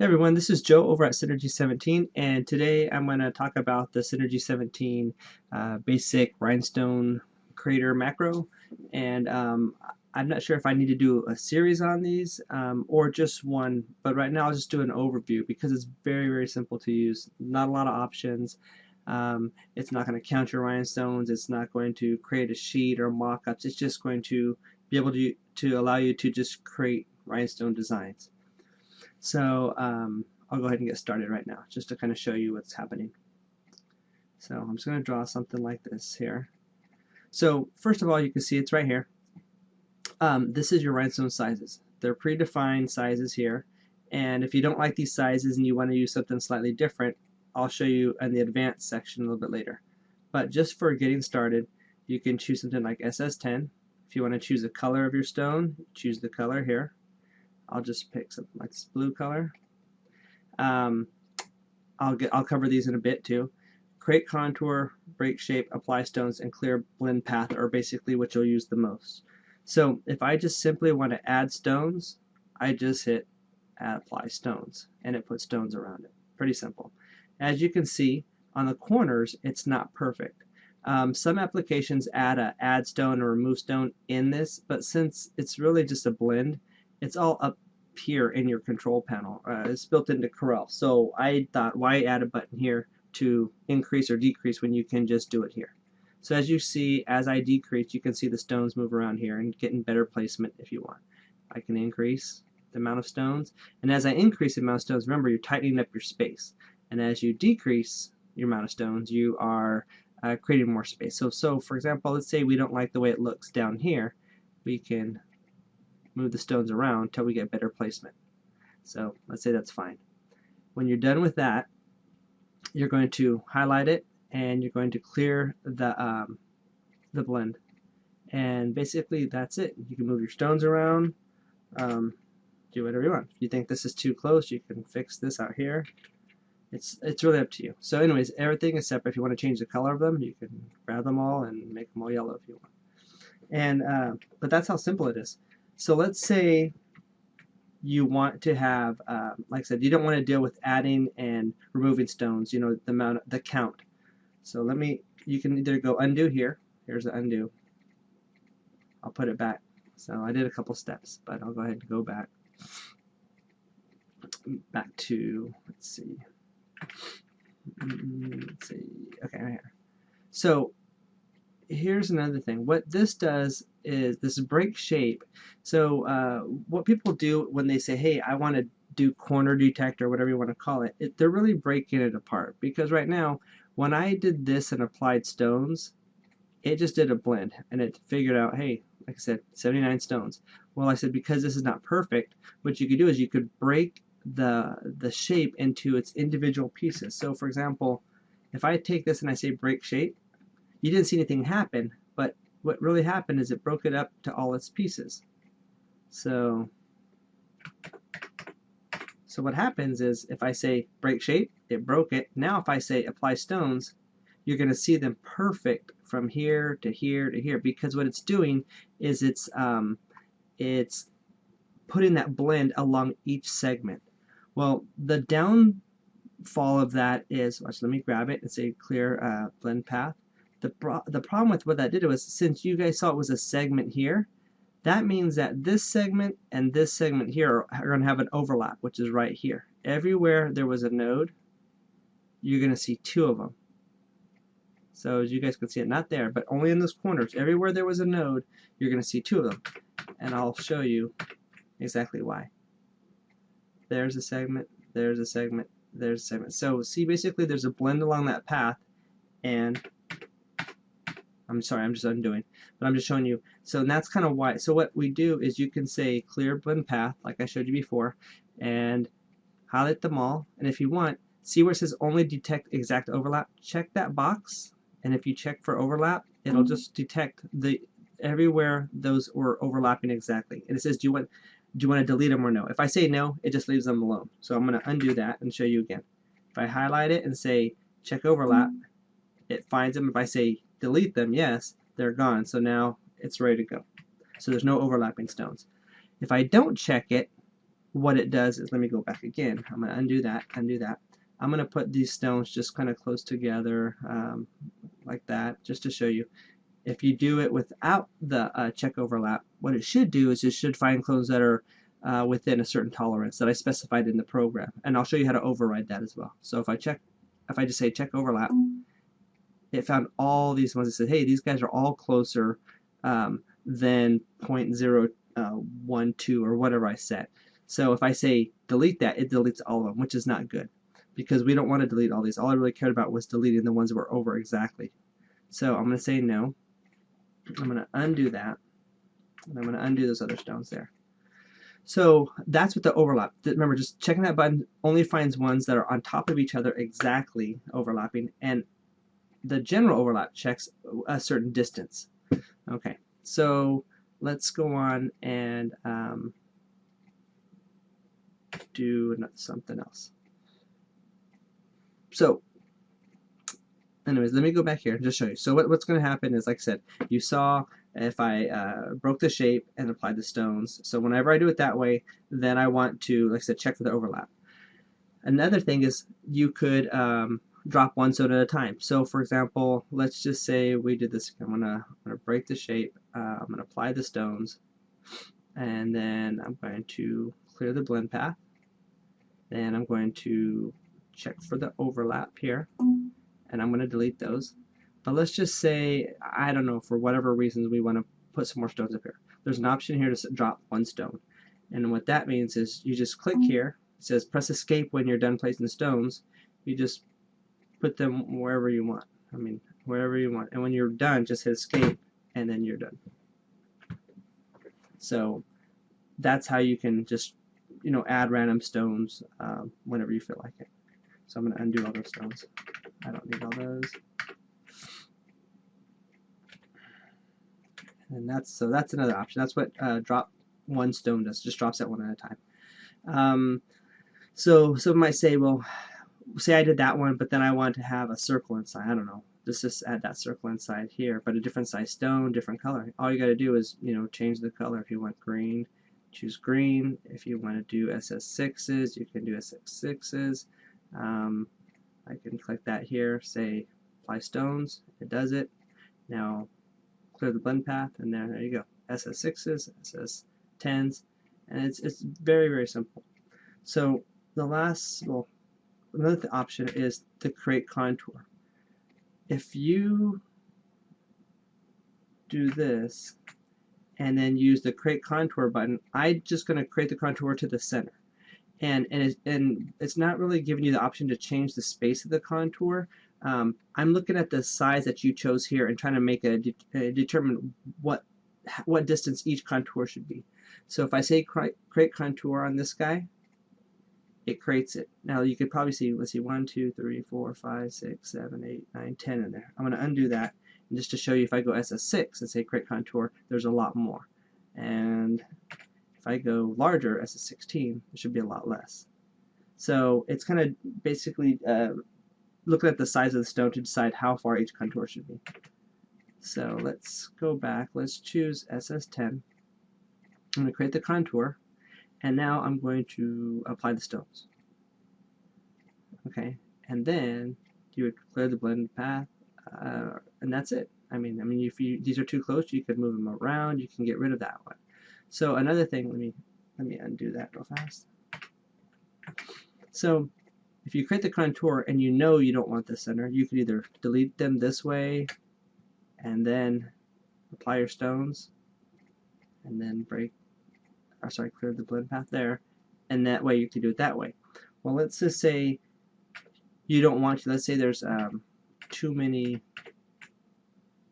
Hey everyone, this is Joe over at Synergy 17, and today I'm going to talk about the Synergy 17 basic rhinestone creator macro. And I'm not sure if I need to do a series on these or just one, but right now I'll just do an overview because it's very, very simple to use. Not a lot of options. It's not going to count your rhinestones. It's not going to create a sheet or mock-ups. It's just going to be able to allow you to just create rhinestone designs. So I'll go ahead and get started right now, just to kind of show you what's happening. So I'm just going to draw something like this here. So first of all, you can see it's right here. This is your rhinestone sizes. They're predefined sizes here. And if you don't like these sizes and you want to use something slightly different, I'll show you in the advanced section a little bit later. But just for getting started, you can choose something like SS10. If you want to choose the color of your stone, choose the color here. I'll just pick something like this blue color. I'll cover these in a bit too. Create contour, break shape, apply stones, and clear blend path are basically what you'll use the most. So if I just simply want to add stones, I just hit add apply stones, and it puts stones around it. Pretty simple. As you can see, on the corners, it's not perfect. Some applications add a add stone or remove stone in this, but since it's really just a blend, it's all up here in your control panel. It's built into Corel. So I thought, why add a button here to increase or decrease when you can just do it here? So as you see, as I decrease, you can see the stones move around here and get in better placement if you want. I can increase the amount of stones, and as I increase the amount of stones, remember you're tightening up your space. And as you decrease your amount of stones, you are creating more space. So for example, let's say we don't like the way it looks down here. We can move the stones around until we get better placement. So let's say that's fine. When you're done with that, you're going to highlight it and you're going to clear the blend. And basically that's it. You can move your stones around, do whatever you want. If you think this is too close, you can fix this out here. It's really up to you. So anyways, everything is separate. If you want to change the color of them, you can grab them all and make them all yellow if you want. And but that's how simple it is. So let's say you want to have, like I said, you don't want to deal with adding and removing stones, you know, the count. So you can either go undo here. Here's the undo. I'll put it back. So I did a couple steps, but I'll go ahead and go back to, let's see, okay, right here. So here's another thing. What this does is this break shape. So what people do when they say, hey, I want to do corner detect or whatever you want to call it, they're really breaking it apart. Because right now, when I did this and applied stones, it just did a blend. And it figured out, hey, like I said, 79 stones. Well, I said, because this is not perfect, what you could do is you could break the shape into its individual pieces. So for example, if I take this and I say break shape, you didn't see anything happen, but what really happened is it broke it up to all its pieces. So what happens is if I say break shape, it broke it. Now if I say apply stones, you're going to see them perfect from here to here to here, because what it's doing is it's putting that blend along each segment. Well, the downfall of that is, watch, let me grab it and say clear blend path. The problem with what that did was, since you guys saw it was a segment here, that means that this segment and this segment here are going to have an overlap, which is right here. Everywhere there was a node, you're going to see two of them. So as you guys can see it, not there, but only in those corners. Everywhere there was a node, you're going to see two of them. And I'll show you exactly why. There's a segment, there's a segment, there's a segment. So see, basically there's a blend along that path, and I'm sorry, I'm just undoing, but I'm just showing you. So that's kind of why. So what we do is you can say clear blend path, like I showed you before, and highlight them all. And if you want, see where it says only detect exact overlap, check that box. And if you check for overlap, it'll just detect everywhere those were overlapping exactly. And it says, do you want to delete them or no? If I say no, it just leaves them alone. So I'm going to undo that and show you again. If I highlight it and say check overlap, it finds them. If I say delete them, yes, they're gone. So now it's ready to go. So there's no overlapping stones. If I don't check it, what it does is, let me go back again. I'm going to undo that, undo that. I'm going to put these stones just kind of close together like that, just to show you. If you do it without the check overlap, what it should do is it should find clones that are within a certain tolerance that I specified in the program, and I'll show you how to override that as well. So if I just say check overlap, it found all these ones that said, hey, these guys are all closer than 0.012 or whatever I set. So if I say delete that, it deletes all of them, which is not good, because we don't want to delete all these. All I really cared about was deleting the ones that were over exactly. So I'm going to say no. I'm going to undo that, and I'm going to undo those other stones there. So that's what the overlap. Remember, just checking that button only finds ones that are on top of each other exactly overlapping, and the general overlap checks a certain distance. Okay, so let's go on and do something else. So anyways, let me go back here and just show you. So what's going to happen is, like I said, you saw if I broke the shape and applied the stones. So whenever I do it that way, then I want to, like I said, check for the overlap. Another thing is you could drop one stone at a time. So for example, let's just say we did this. I'm gonna break the shape. I'm gonna apply the stones, and then I'm going to clear the blend path. Then I'm going to check for the overlap here, and I'm going to delete those. But let's just say, I don't know, for whatever reasons we want to put some more stones up here. There's an option here to drop one stone, and what that means is you just click here. It says press escape when you're done placing the stones. You just put them wherever you want. I mean, wherever you want. And when you're done, just hit escape, and then you're done. So that's how you can just, you know, add random stones whenever you feel like it. So I'm going to undo all those stones. I don't need all those. And that's another option. That's what drop one stone does. Just drops that one at a time. So some might say, well, say I did that one, but then I want to have a circle inside. I don't know. Let's just add that circle inside here, but a different size stone, different color. All you got to do is, you know, change the color. If you want green, choose green. If you want to do SS6s, you can do SS6s. I can click that here, say apply stones. It does it. Now clear the blend path, and there you go. SS6s, SS10s, and it's very, very simple. So the last, well, another option is to create contour. If you do this and then use the create contour button, I'm just going to create the contour to the center. And it's not really giving you the option to change the space of the contour. I'm looking at the size that you chose here and trying to make determine what distance each contour should be. So if I say create contour on this guy, it creates it. Now you could probably see, let's see, 1, 2, 3, 4, 5, 6, 7, 8, 9, 10 in there. I'm going to undo that, and just to show you, if I go SS6 and say create contour, there's a lot more. And if I go larger, SS16, it should be a lot less. So it's kind of basically looking at the size of the stone to decide how far each contour should be. So let's go back. Let's choose SS10. I'm going to create the contour, and now I'm going to apply the stones. Okay, and then you would clear the blend path, and that's it. I mean, if these are too close, you could move them around. You can get rid of that one. So another thing, let me undo that real fast. So if you create the contour and you know you don't want the center, you can either delete them this way and then apply your stones and then clear the blend path there, and that way you can do it that way. Well, let's just say you don't want to. Let's say there's too many.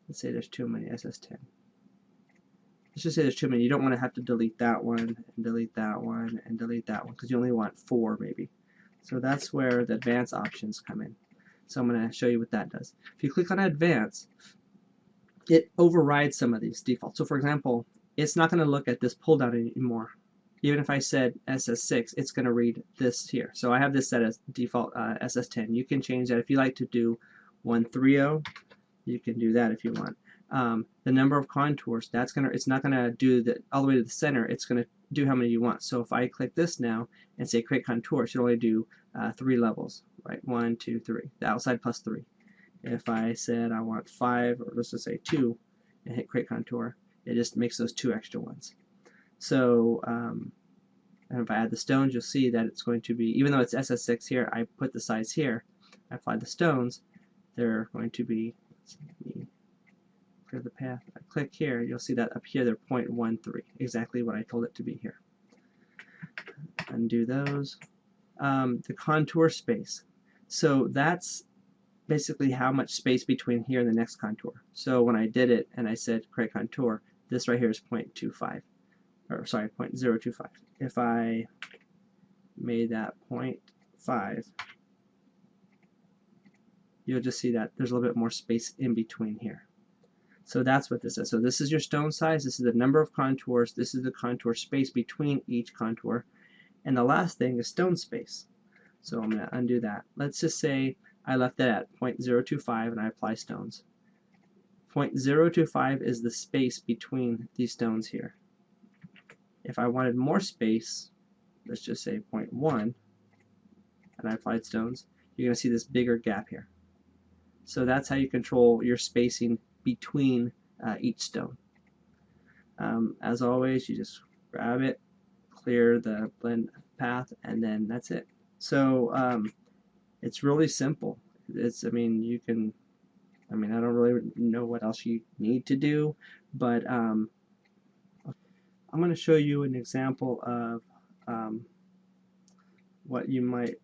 Let's say there's too many SS10. Let's just say there's too many. You don't want to have to delete that one and delete that one and delete that one, because you only want 4 maybe. So that's where the advanced options come in. So I'm going to show you what that does. If you click on advanced, it overrides some of these defaults. So for example, it's not going to look at this pull down anymore. Even if I said SS6, it's going to read this here. So I have this set as default SS10. You can change that if you like to do 130. You can do that if you want. the number of contours, it's not gonna do that all the way to the center. It's gonna do how many you want. So if I click this now and say create contour, it should only do 3 levels, right? 1, 2, 3. The outside plus 3. If I said I want 5, or let's just say 2, and hit create contour, it just makes those 2 extra ones. So and if I add the stones, you'll see that it's going to be, even though it's SS6 here, I put the size here, I applied the stones, they're going to be, clear the path, I click here, you'll see that up here they're 0.13, exactly what I told it to be here. Undo those. The contour space. So that's basically how much space between here and the next contour. So when I did it and I said create contour, this right here is 0.25, or sorry, 0.025. If I made that 0.5, you'll just see that there's a little bit more space in between here. So that's what this is. So this is your stone size, this is the number of contours, this is the contour space between each contour, and the last thing is stone space. So I'm going to undo that. Let's just say I left that at 0.025 and I apply stones. 0.025 is the space between these stones here. If I wanted more space, let's just say 0.1, and I applied stones, you're going to see this bigger gap here. So that's how you control your spacing between each stone. As always, you just grab it, clear the blend path, and then that's it. So it's really simple. I mean, I don't really know what else you need to do, but I'm going to show you an example of what you might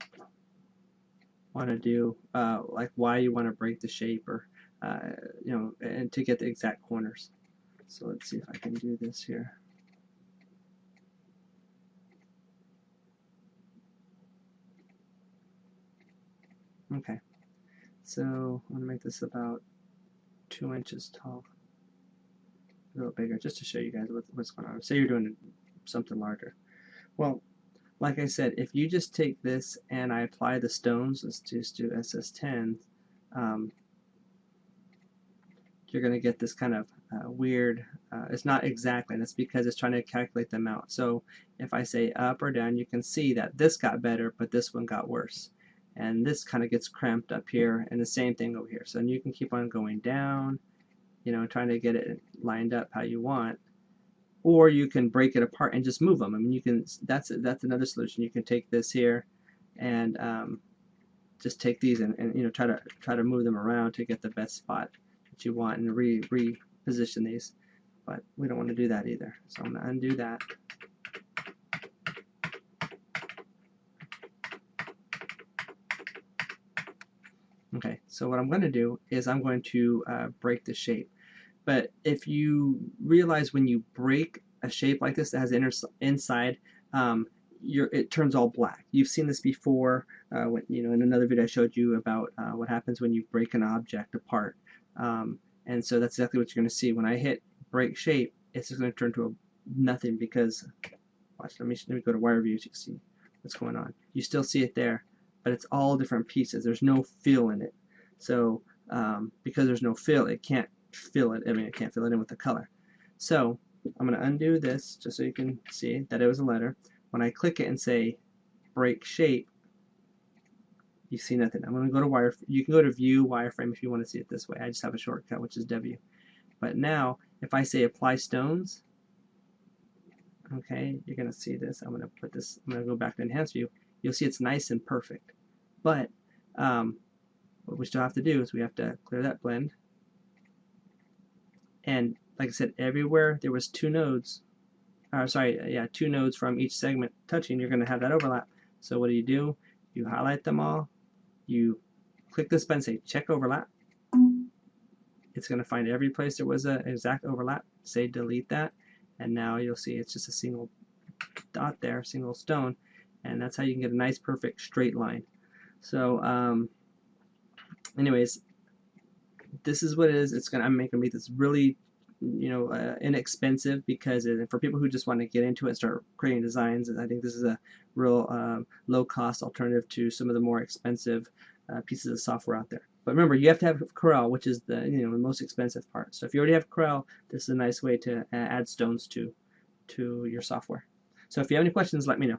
want to do, like why you want to break the shape, or and to get the exact corners. So let's see if I can do this here. Okay, so I'm going to make this about 2 inches tall, a little bigger, just to show you guys what's going on. Say you're doing something larger. Well, like I said, if you just take this and I apply the stones, let's just do SS10, you're going to get this kind of weird, it's not exactly, and it's because it's trying to calculate them out. So if I say up or down, you can see that this got better, but this one got worse. And this kind of gets cramped up here, and the same thing over here. So you can keep on going down, trying to get it lined up how you want. Or you can break it apart and just move them. I mean, you can. That's another solution. You can take this here, and just take these and try to move them around to get the best spot that you want, and reposition these. But we don't want to do that either. So I'm going to undo that. Okay. So what I'm going to do is I'm going to break the shape. But if you realize when you break a shape like this that has inside, it turns all black. You've seen this before. When, in another video I showed you about what happens when you break an object apart. And so that's exactly what you're going to see. When I hit break shape, it's just going to turn to nothing, because, watch, let me go to wire view so you can see what's going on. You still see it there, but it's all different pieces. There's no fill in it. So because there's no fill, it can't fill it. I can't fill it in with the color. So I'm going to undo this just so you can see that it was a letter. When I click it and say break shape, you see nothing. I'm going to go to wire. You can go to view wireframe if you want to see it this way. I just have a shortcut, which is W. But now if I say apply stones, okay, you're going to see this. I'm going to put this. I'm going to go back to enhance view. You'll see it's nice and perfect. But what we still have to do is we have to clear that blend. And like I said, everywhere there was 2 nodes, two nodes from each segment touching, you're going to have that overlap. So what do? You highlight them all, you click this button, say check overlap. It's going to find every place there was an exact overlap. Say delete that, and now you'll see it's just a single dot there, single stone, and that's how you can get a nice perfect straight line. So anyways, this is what it is. I'm making this really inexpensive, because for people who just want to get into it and start creating designs, I think this is a real low cost alternative to some of the more expensive pieces of software out there. But remember, you have to have Corel, which is the the most expensive part. So if you already have Corel, this is a nice way to add stones to your software. So if you have any questions, let me know.